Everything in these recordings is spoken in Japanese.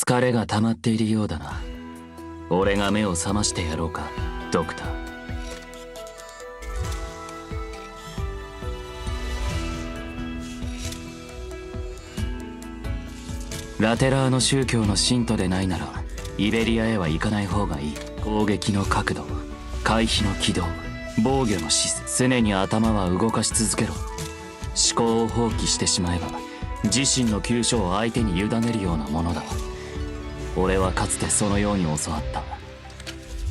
疲れが溜まっているようだな。俺が目を覚ましてやろうか、ドクター。ラテラーの宗教の信徒でないならイベリアへは行かない方がいい。攻撃の角度、回避の軌道、防御の姿勢、常に頭は動かし続けろ。思考を放棄してしまえば自身の急所を相手に委ねるようなものだ。俺はかつてそのように教わった。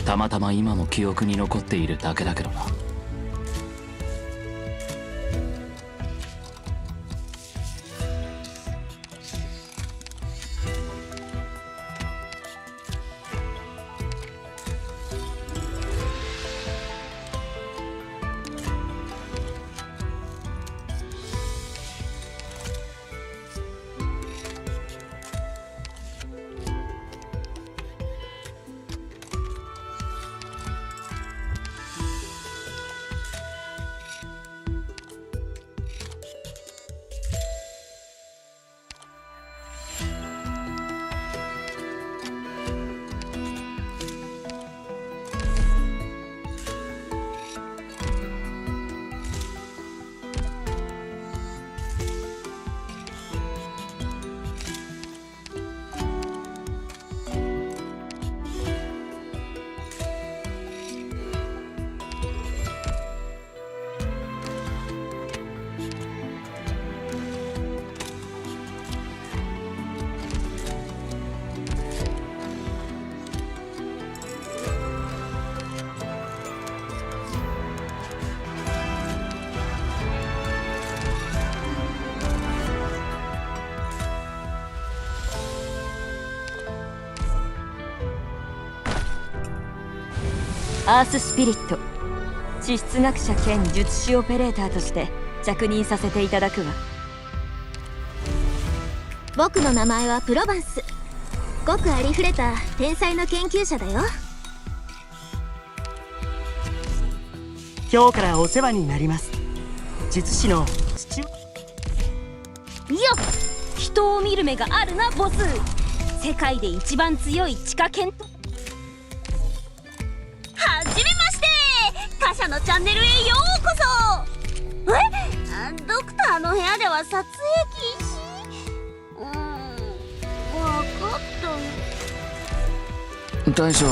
たまたま今も記憶に残っているだけだけどな。アーススピリット、地質学者兼術師オペレーターとして着任させていただくわ。僕の名前はプロバンス。ごくありふれた天才の研究者だよ。今日からお世話になります。術師の父。よっ、人を見る目があるなボス。世界で一番強い地下犬と。はじめまして。貨車のチャンネルへようこそ。ドクターの部屋では撮影禁止。分かった。大将、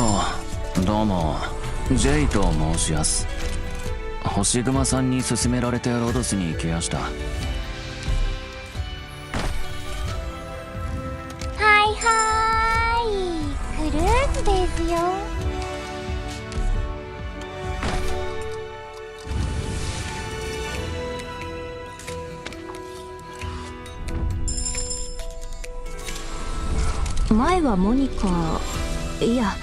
どうも、ジェイと申しやす。星熊さんに勧められてロドスに来やした。はいはい、クルーズですよ。前はモニカ、いや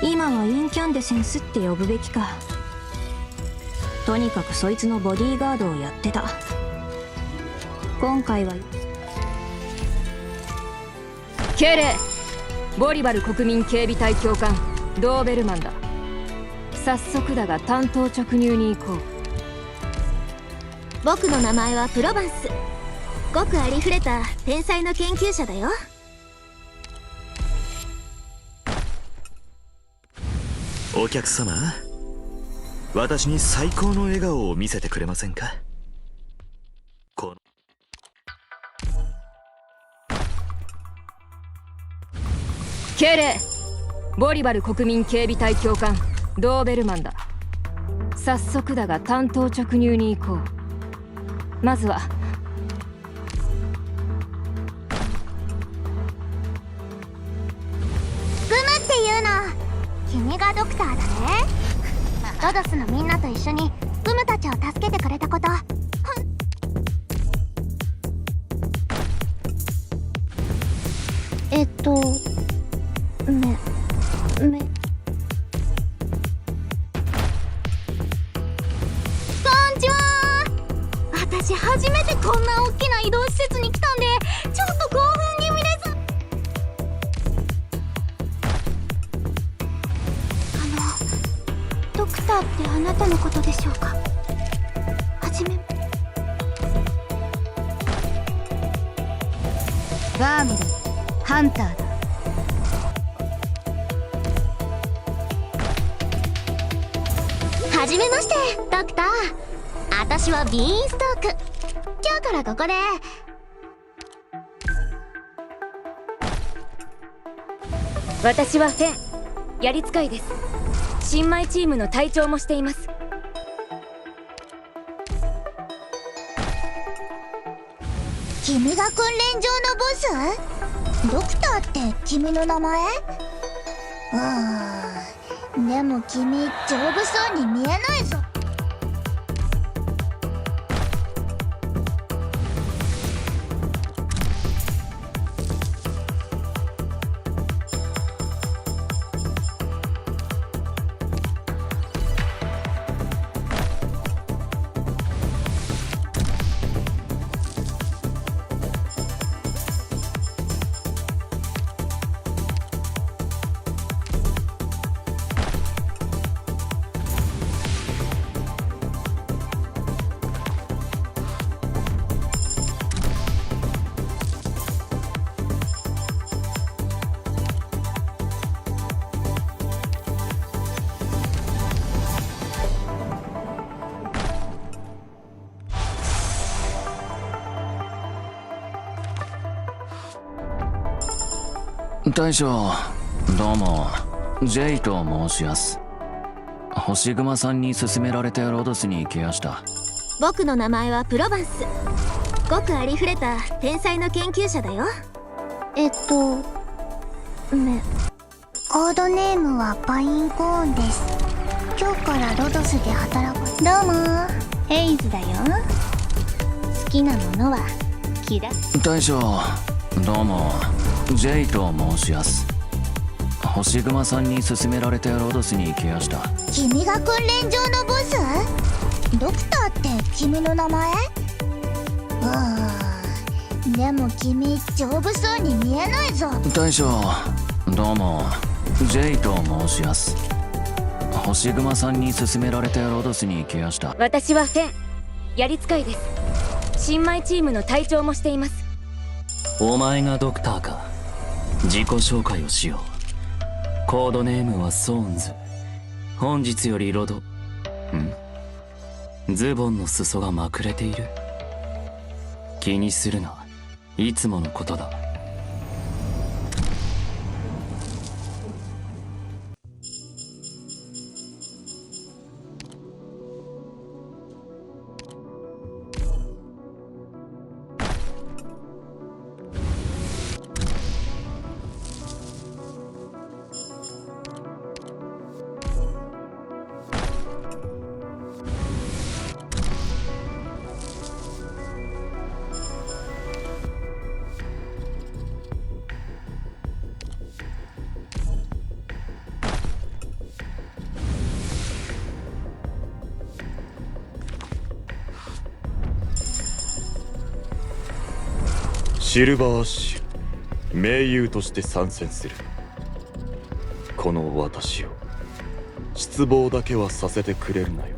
今はインキャンデセンスって呼ぶべきか。とにかくそいつのボディーガードをやってた。今回は敬礼。ボリバル国民警備隊教官ドーベルマンだ。早速だが単刀直入に行こう。僕の名前はプロバンス。ごくありふれた天才の研究者だよ。お客様、私に最高の笑顔を見せてくれませんか。敬礼。ボリバル国民警備隊教官ドーベルマンだ。早速だが単刀直入に行こう。まずはグムっていうの、君がドクターだね。ロドスのみんなと一緒にグムたちを助けてくれたこと、めこんちは。私初めてこんな大きな移動施設に来たんでちょっと興奮気味です。ドクターってあなたのことでしょうか。はじめ。バーミル、ハンターだ。じめましてドクター。私はビーンストーク。今日からここで。私はフェン、やり使いです。新米チームの隊長もしています。君が訓練場のボス？ドクターって君の名前？でも君丈夫そうに見えないぞ。大将、どうも、ジェイと申します。星熊さんに勧められてロドスに来やした。僕の名前はプロバンス。ごくありふれた天才の研究者だよ。コードネームはパインコーンです。今日からロドスで働く。どうもヘイズだよ。好きなものは嫌い。大将、どうも、ジェイと申します。星熊さんに勧められてロドスに来やした。君が訓練場のボス？ドクターって君の名前？でも君丈夫そうに見えないぞ。大将、どうも、ジェイと申します。星熊さんに勧められてロドスに来やした。私はフェン、やり使いです。新米チームの隊長もしています。お前がドクターか。自己紹介をしよう。コードネームはソーンズ。本日よりズボンの裾がまくれている。気にするな、いつものことだ。シルバーアッシュ、盟友として参戦する。この私を失望だけはさせてくれるなよ。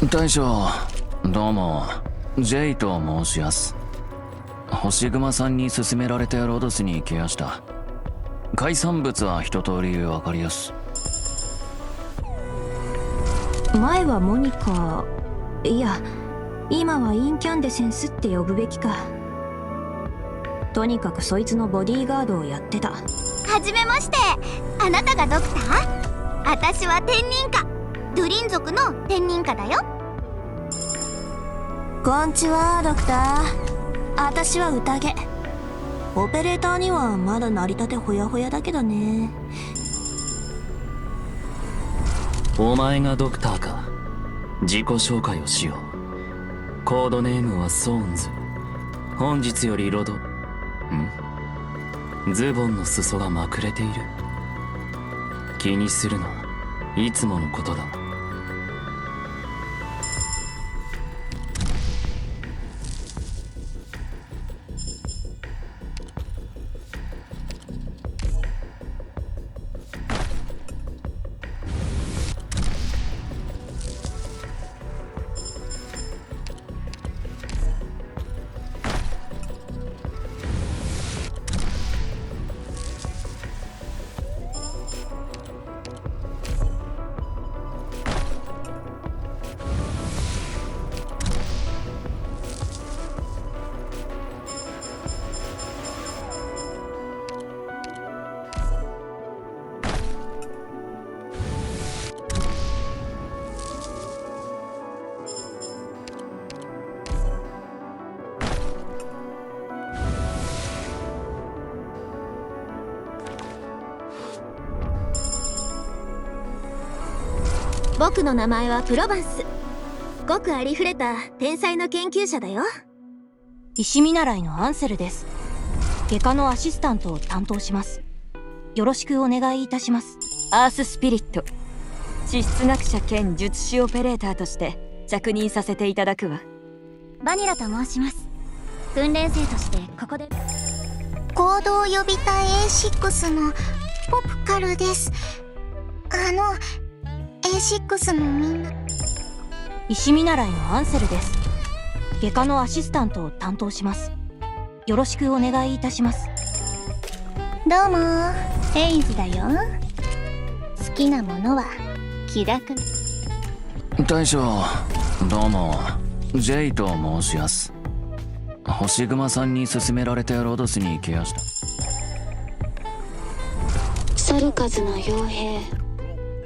大将、どうも、ジェイと申します。星熊さんに勧められてロドスに来やした。海産物は一通りわかりやす。前はモニカ、いや今はインキャンデセンスって呼ぶべきか。とにかくそいつのボディーガードをやってた。はじめまして。あなたがドクター？私は天人家、ドゥリン族の天人家だよ。こんちはドクター。私は宴。オペレーターにはまだ成り立てほやほやだけどね。お前がドクターか。自己紹介をしよう。コードネームはソーンズ。本日よりズボンの裾がまくれている。気にするな。いつものことだ。僕の名前はプロバンス。ごくありふれた天才の研究者だよ。石見習いのアンセルです。外科のアシスタントを担当します。よろしくお願いいたします。アーススピリット、地質学者兼術師オペレーターとして着任させていただくわ。バニラと申します。訓練生としてここで行動予備隊 A6 のポプカルです。A6 のみんな。石見習いのアンセルです。外科のアシスタントを担当します。よろしくお願いいたします。どうもヘイズだよ。好きなものは気楽。大将、どうも。ジェイと申します。星熊さんに勧められてロドスに来やした。サルカズの傭兵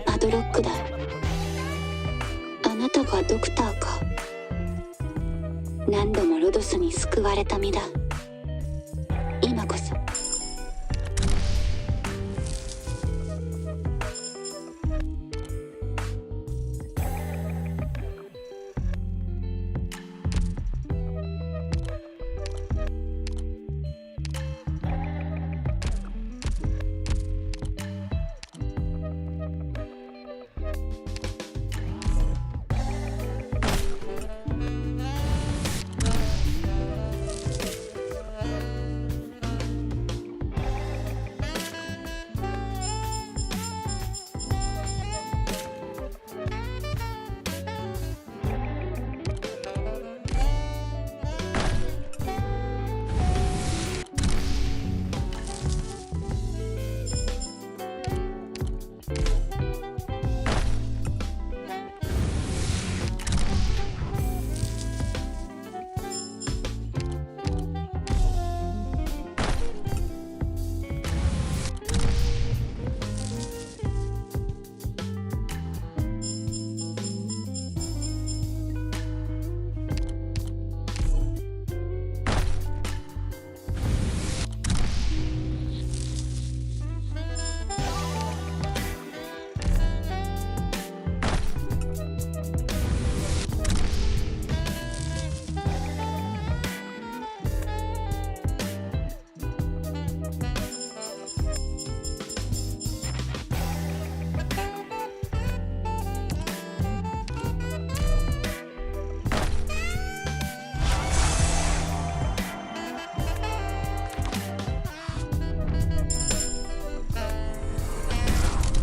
アドロックだ。あなたがドクターか。何度もロドスに救われた身だ。今こそ。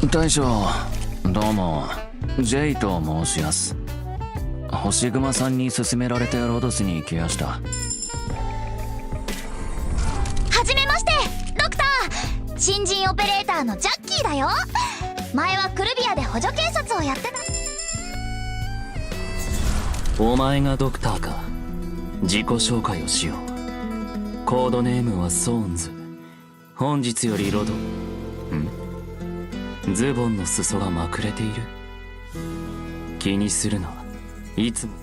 大将、どうも。ジェイと申します。星熊さんに勧められてロドスに来やした。はじめましてドクター。新人オペレーターのジャッキーだよ。前はクルビアで補助警察をやってた。お前がドクターか。自己紹介をしよう。コードネームはソーンズ。本日よりロド。ズボンの裾がまくれている。気にするな。いつも。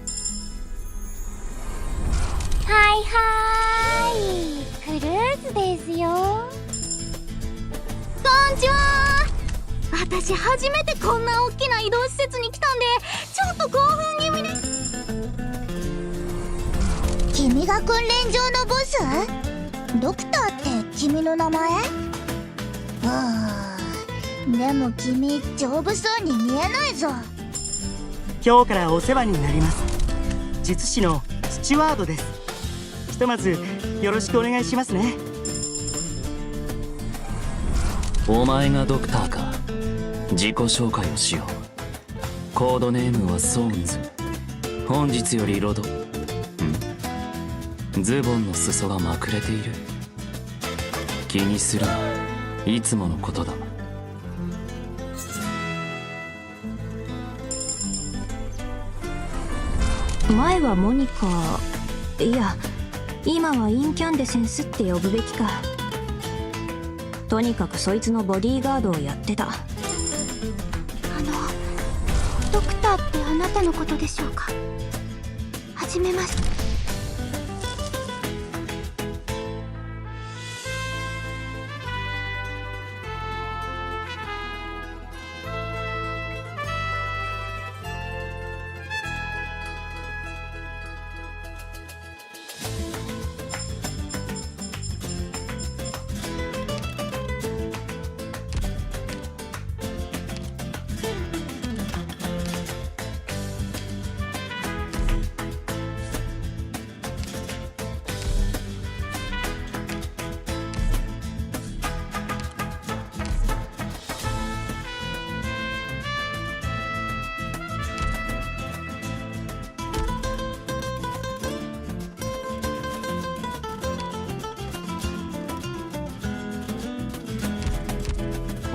はいはーい、クルーズですよ。こんにちは。私初めてこんな大きな移動施設に来たんでちょっと興奮気味です。君が訓練場のボス？ドクターって君の名前？でも君丈夫そうに見えないぞ。今日からお世話になります。術師のスチュワードです。ひとまずよろしくお願いしますね。お前がドクターか。自己紹介をしよう。コードネームはソーンズ。本日よりロド。ズボンの裾がまくれている。気にするな。いつものことだ。前はモニカ、いや今はインキャンデセンスって呼ぶべきか。とにかくそいつのボディーガードをやってた。ドクターってあなたのことでしょうか？はじめまして。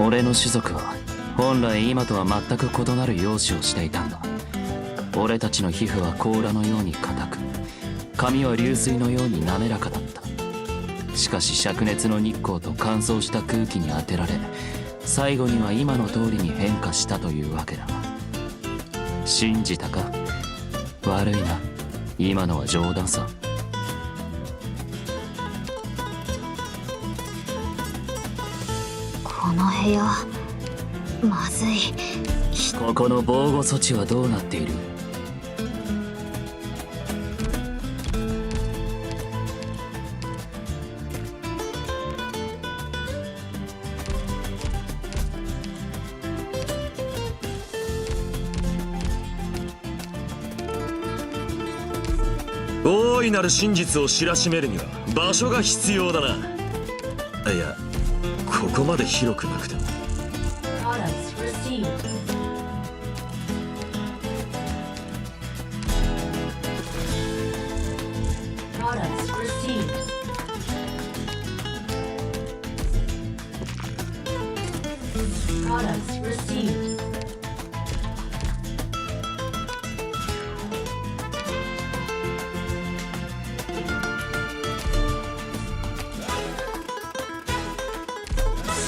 俺の種族は本来今とは全く異なる容姿をしていたんだ。俺たちの皮膚は甲羅のように硬く、髪は流水のように滑らかだった。しかし灼熱の日光と乾燥した空気に当てられ、最後には今の通りに変化したというわけだ。信じたか？悪いな、今のは冗談さ。この部屋まずい。ここの防護措置はどうなっている？大いなる真実を知らしめるには場所が必要だな。いや、ここまで広くなくても。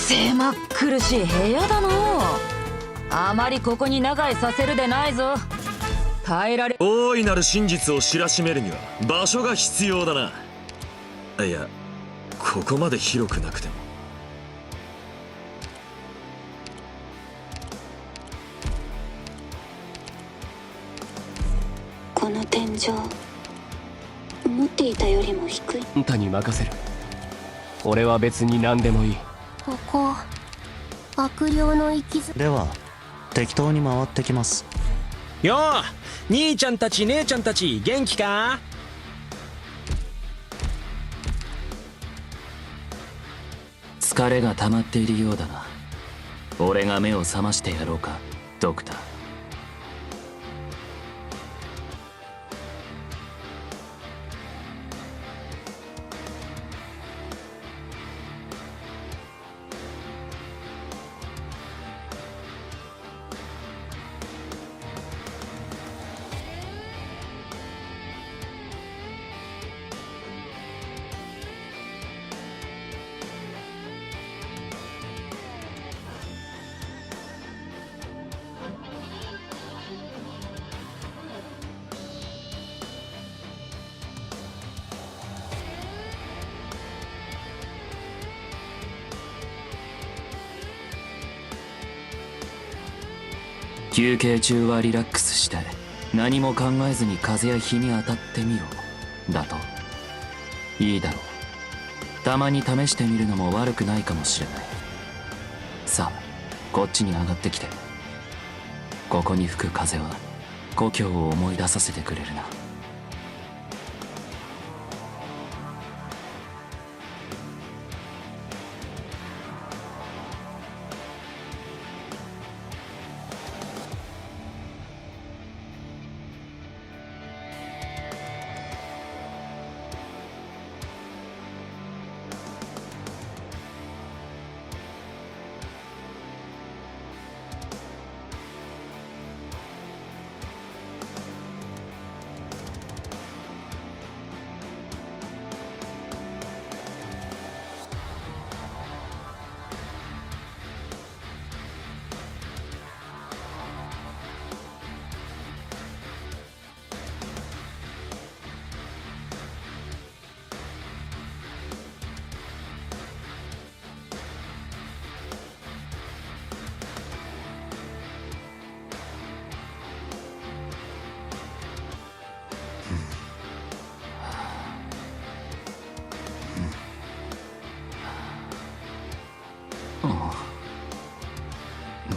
狭っ苦しい部屋だの。あまりここに長居させるでないぞ。耐えられ。大いなる真実を知らしめるには場所が必要だな。いや、ここまで広くなくても。この天井思っていたよりも低い。あんたに任せる。俺は別に何でもいい。ここ悪霊の息づでは適当に回ってきます。よう、兄ちゃんたち姉ちゃんたち元気か？疲れが溜まっているようだな。俺が目を覚ましてやろうか、ドクター。休憩中はリラックスして何も考えずに風や日に当たってみろだと。いいだろう。たまに試してみるのも悪くないかもしれない。さあこっちに上がってきて。ここに吹く風は故郷を思い出させてくれるな。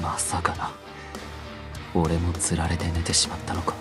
まさかな。俺もつられて寝てしまったのか。